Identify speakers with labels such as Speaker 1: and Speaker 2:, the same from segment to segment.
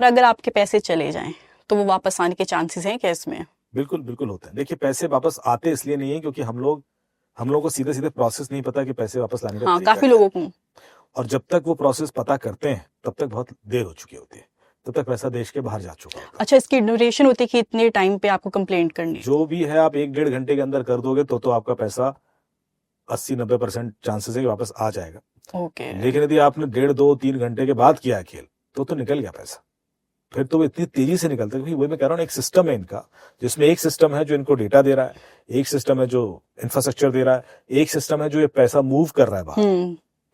Speaker 1: और अगर आपके पैसे चले जाएं तो वो वापस आने के चांसेस हैं क्या इसमें?
Speaker 2: बिल्कुल बिल्कुल होता है। देखिए, पैसे वापस आते इसलिए नहीं है क्योंकि हम लोग को सीधे सीधे प्रोसेस नहीं पता कि पैसे वापस लाने का
Speaker 1: हाँ,
Speaker 2: तरीका
Speaker 1: काफी
Speaker 2: क्या है।
Speaker 1: लोगों को।
Speaker 2: और जब तक वो प्रोसेस पता करते हैं तब तक बहुत देर हो चुकी होती है, तब तक पैसा देश के बाहर जा चुका होता है।
Speaker 1: अच्छा, इसकी ड्यूरेशन होती है कि इतने टाइम पे आपको कंप्लेंट करनी है?
Speaker 2: जो भी है आप 1-1.5 घंटे के अंदर कर दोगे तो आपका पैसा 80-90% चांसेस है कि वापस आ जाएगा।
Speaker 1: ओके।
Speaker 2: लेकिन यदि आपने 1.5-2-3 घंटे के बाद किया है खेल तो निकल गया पैसा। फिर तो वो इतनी तेजी से निकलता है, क्योंकि वही मैं कह रहा हूँ, एक सिस्टम है इनका, जिसमें एक सिस्टम है जो इनको डेटा दे रहा है, एक सिस्टम है जो इंफ्रास्ट्रक्चर दे रहा है, एक सिस्टम है जो ये पैसा मूव कर रहा है बाहर,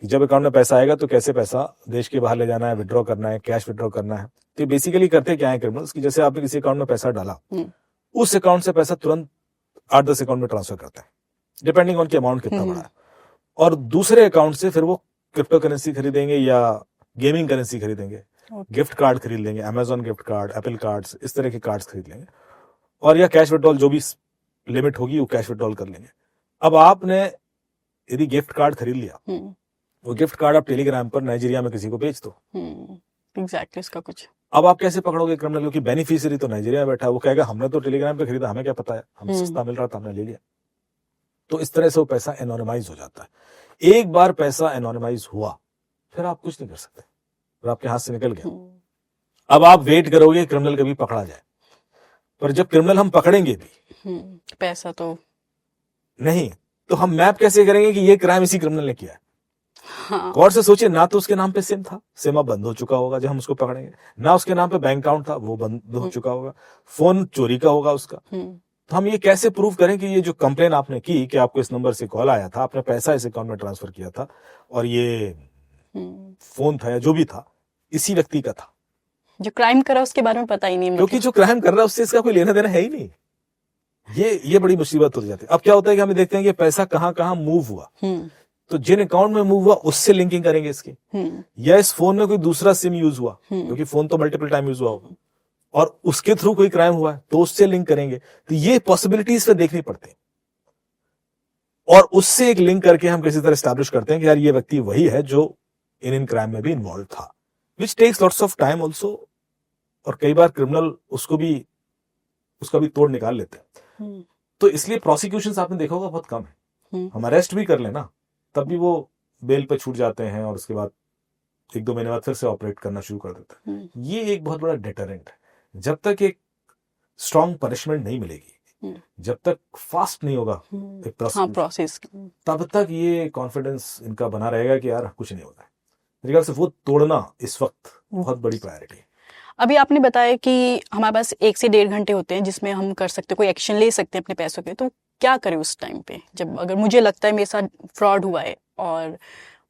Speaker 2: कि जब अकाउंट में पैसा आएगा तो कैसे पैसा देश के बाहर ले जाना है, विड्रॉ करना है, कैश विड्रॉ करना है। तो बेसिकली करते क्या है क्रिमिनल्स, कि जैसे आपने किसी अकाउंट में पैसा डाला, उस अकाउंट से पैसा तुरंत 8-10 अकाउंट में ट्रांसफर करते हैं, डिपेंडिंग ऑन कि अमाउंट कितना बड़ा है, और दूसरे अकाउंट से फिर वो क्रिप्टो करेंसी खरीदेंगे या गेमिंग करेंसी खरीदेंगे, गिफ्ट कार्ड खरीद लेंगे, Amazon gift card, Apple cards, इस तरह के कार्ड्स खरीद लेंगे, और या कैश विड्रॉल जो भी लिमिट होगी वो कैश विड्रॉल कर लेंगे। अब आपने यदि गिफ्ट कार्ड खरीद लिया, वो गिफ्ट कार्ड आप टेलीग्राम पर नाइजीरिया में किसी को बेच दो।
Speaker 1: एग्जैक्टली इसका कुछ।
Speaker 2: अब आप कैसे पकड़ोगे क्रिमिनल, क्योंकि बेनिफिशियरी तो नाइजीरिया में बैठा है, वो कहेगा हमने तो टेलीग्राम पे खरीदा, हमें क्या पता है, हमें सस्ता मिल रहा था, हमने ले लिया। तो इस तरह से वो पैसा एनोनिमाइज हो जाता है। एक बार पैसा एनोनिमाइज हुआ फिर आप कुछ नहीं कर सकते, फिर आपके हाथ से निकल गया। अब आप वेट करोगे क्रिमिनल कभी पकड़ा जाए, पर जब क्रिमिनल हम पकड़ेंगे भी
Speaker 1: पैसा तो
Speaker 2: नहीं, तो हम मैप कैसे करेंगे कि ये क्राइम इसी क्रिमिनल ने किया है?
Speaker 1: हाँ।
Speaker 2: गौर से सोचिए, ना तो उसके नाम पे सिम था, सिम अब बंद हो चुका होगा जब हम उसको पकड़ेंगे, ना उसके नाम पे बैंक अकाउंट था, वो बंद हो चुका होगा, फोन चोरी का होगा उसका। तो हम ये कैसे प्रूव करें कि ये जो कंप्लेन आपने की कि आपको इस नंबर से कॉल आया था, आपने पैसा इस अकाउंट में ट्रांसफर किया था, और ये फोन था या जो भी था इसी व्यक्ति का था?
Speaker 1: जो क्राइम करा उसके बारे में पता ही नहीं,
Speaker 2: क्योंकि जो क्राइम कर रहा है उससे इसका कोई लेना देना है ही नहीं। ये बड़ी मुसीबत हो जाती है। अब क्या होता है कि हमें देखते हैं कि पैसा कहां कहां मूव हुआ, तो जिन अकाउंट में मूव हुआ उससे लिंकिंग करेंगे इसकी, या इस फोन में कोई दूसरा सिम यूज हुआ, क्योंकि फोन तो मल्टीपल टाइम यूज हुआ होगा, और उसके थ्रू कोई क्राइम हुआ है तो उससे लिंक करेंगे। तो ये पॉसिबिलिटीज पे देखनी पड़ती है, और उससे एक लिंक करके हम किसी तरह स्टैब्लिश करते हैं कि यार ये व्यक्ति वही है जो इन क्राइम में भी इन्वॉल्व था, which takes lots of time also. और कई बार क्रिमिनल उसका भी तोड़ निकाल लेते हैं। तो इसलिए प्रोसिक्यूशन आपने देखा होगा बहुत कम है। हम अरेस्ट भी कर लेना तब भी वो बेल पे छूट जाते हैं, और उसके बाद 1-2 महीने बाद फिर से ऑपरेट करना शुरू कर देते हैं। ये एक बहुत बड़ा डिटरेंट है। जब तक एक स्ट्रॉन्ग पनिशमेंट नहीं मिलेगी, जब तक फास्ट नहीं होगा एक प्रोसेस, तब तक ये कॉन्फिडेंस इनका बना रहेगा कि यार कुछ नहीं होता है। मेरे ख्याल से वो तोड़ना इस वक्त बहुत बड़ी प्रायोरिटी है।
Speaker 1: अभी आपने बताया कि हमारे पास 1 से 1.5 घंटे होते हैं जिसमें हम कर सकते हैं, कोई एक्शन ले सकते हैं अपने पैसों पे, तो क्या करें उस टाइम पे, जब अगर मुझे लगता है मेरे साथ फ्रॉड हुआ है और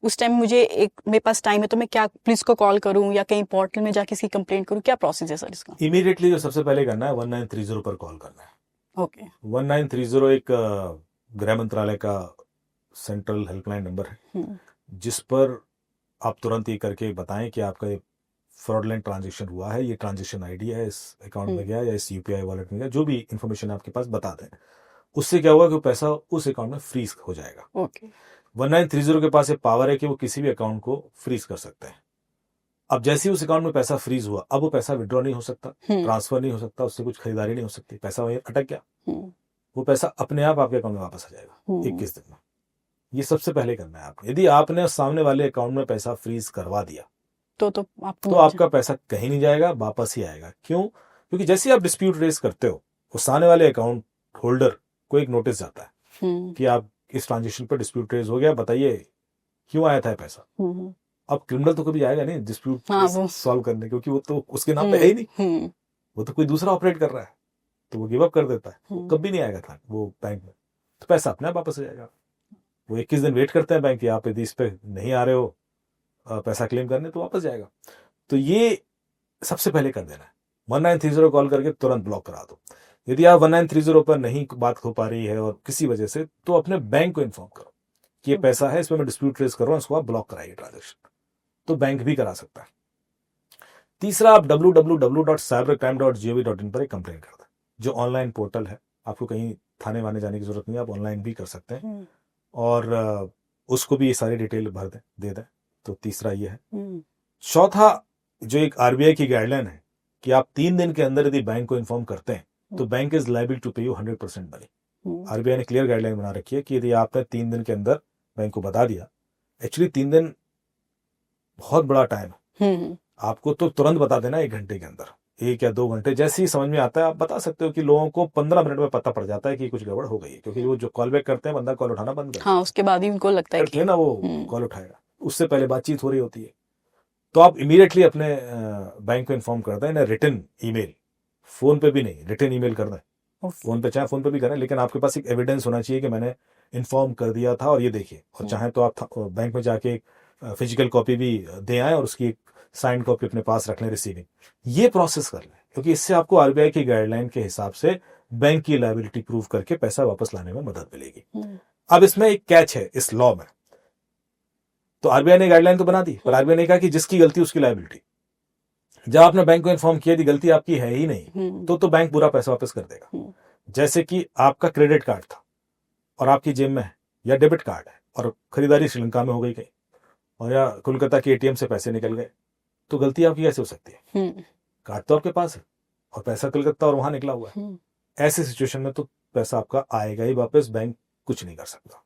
Speaker 1: उस टाइम मेरे पास टाइम है, तो मैं क्या पुलिस को कॉल करूं या कहीं पोर्टल में जाके इसकी कंप्लेंट करूं, क्या प्रोसेस है सर इसका?
Speaker 2: इमीडिएटली जो सबसे पहले करना है 1930 पर कॉल करना है।
Speaker 1: ओके।
Speaker 2: 1930 एक गृह मंत्रालय का सेंट्रल हेल्पलाइन नंबर है, जिस पर आप तुरंत ये करके बताएं कि आपका ये फ्रॉडलेंट ट्रांजेक्शन हुआ है, ये ट्रांजेक्शन आईडी है, इस अकाउंट में गया या इस यूपीआई वॉलेट में गया, जो भी इंफॉर्मेशन आपके पास बता दें। उससे क्या होगा कि पैसा उस अकाउंट में फ्रीज हो जाएगा।
Speaker 1: ओके।
Speaker 2: 1930 के पास ये पावर है कि वो किसी भी अकाउंट को फ्रीज कर सकते हैं। अब जैसे ही उस अकाउंट में पैसा फ्रीज हुआ, अब वो पैसा विड्रॉ नहीं हो सकता, ट्रांसफर नहीं हो सकता, उससे कुछ खरीदारी नहीं हो सकती, पैसा वहीं अटक गया। वो पैसा अपने आप आपके अकाउंट में वापस आ जाएगा 21 दिन में। ये सबसे पहले करना है आपने। यदि आपने सामने वाले अकाउंट में पैसा फ्रीज करवा दिया तो आपका पैसा कहीं नहीं जाएगा, वापस ही आएगा। क्यों? क्योंकि जैसे आप डिस्प्यूट रेज करते हो, उस सामने वाले अकाउंट होल्डर को एक नोटिस जाता है कि आप इस ट्रांजेक्शन पर डिस्प्यूट रेज हो गया, बताइए क्यों आया था पैसा। अब क्रिमिनल तो कभी आएगा नहीं डिस्प्यूट सॉल्व करने, क्योंकि वो तो उसके नाम पे है ही नहीं, वो तो कोई दूसरा ऑपरेट कर रहा है, तो वो गिव अप कर देता है, वो कभी नहीं आएगा था वो बैंक में, तो पैसा अपने आप वापस आ जाएगा। वो 21 दिन वेट करते हैं बैंक की, आप यदि इस पे नहीं आ रहे हो पैसा क्लेम करने तो वापस जाएगा। तो ये सबसे पहले कर देना है। 1930 कॉल करके तुरंत ब्लॉक करा दो। यदि आप 1930 पर नहीं बात हो पा रही है और किसी वजह से, तो अपने बैंक को इन्फॉर्म करो कि ये पैसा है, इसमें मैं डिस्प्यूट रेज कर रहा हूं, इसको आप ब्लॉक कराइए ट्रांजेक्शन। तो बैंक भी करा सकता है। तीसरा, आप www.cybercrime.gov.in पर एक कंप्लेन कर दें, जो ऑनलाइन पोर्टल है। आपको कहीं थाने वाने जाने की जरूरत नहीं है, आप ऑनलाइन भी कर सकते हैं, और उसको भी ये सारी डिटेल भर दें, दे दें। तो तीसरा ये है। चौथा, जो एक आरबीआई की गाइडलाइन है कि आप 3 दिन के अंदर यदि बैंक को इन्फॉर्म करते हैं तो बैंक इज लायबल टू पे यू 100% मनी। आरबीआई ने क्लियर गाइडलाइन बना रखी है कि यदि आपने 3 दिन के अंदर बैंक को बता दिया, एक्चुअली 3 दिन बहुत बड़ा टाइम है, आपको तो तुरंत बता देना 1 घंटे के अंदर, 1 या 2 घंटे, जैसे ही समझ में आता है आप बता सकते हो कि लोगों को 15 मिनट में पता पड़ जाता है कि कुछ गड़बड़ हो गई है, क्योंकि वो जो कॉल बैक करते हैं बंदा कॉल उठाना बंद कर
Speaker 1: हाँ, उसके बाद ही उनको लगता है
Speaker 2: करते
Speaker 1: कि
Speaker 2: हैं ना वो कॉल उठाएगा, उससे पहले बातचीत हो रही होती है। तो आप इमीडिएटली अपने बैंक को इन्फॉर्म कर दें, रिटन ईमेल, फोन पे भी नहीं, रिटन ईमेल कर दें। फोन पे चाहे फोन पे भी करें, लेकिन आपके पास एक एविडेंस होना चाहिए कि मैंने इन्फॉर्म कर दिया था और ये देखिए, और चाहे तो आप बैंक में जाके एक फिजिकल कॉपी भी दे आए और उसकी एक साइन कॉपी अपने पास रख लें, रिसीविंग, ये प्रोसेस कर लें, क्योंकि इससे आपको आरबीआई की गाइडलाइन के हिसाब से बैंक की लायबिलिटी प्रूव करके पैसा वापस लाने में मदद मिलेगी। अब इसमें एक कैच है इस लॉ में, तो आरबीआई ने गाइडलाइन तो बना दी, पर आरबीआई ने कहा कि जिसकी गलती उसकी लायबिलिटी। जब आपने बैंक को इन्फॉर्म किया कि गलती आपकी है ही नहीं, तो बैंक पूरा पैसा वापस कर देगा। जैसे कि आपका क्रेडिट कार्ड था और आपकी जेब में है, या डेबिट कार्ड है और खरीदारी श्रीलंका में हो गई कहीं, और या कोलकाता के एटीएम से पैसे निकल गए, तो गलती आपकी कैसे हो सकती है? कार्ड तो आपके पास है और पैसा कलकत्ता और वहां निकला हुआ है। ऐसे सिचुएशन में तो पैसा आपका आएगा ही वापस, बैंक कुछ नहीं कर सकता।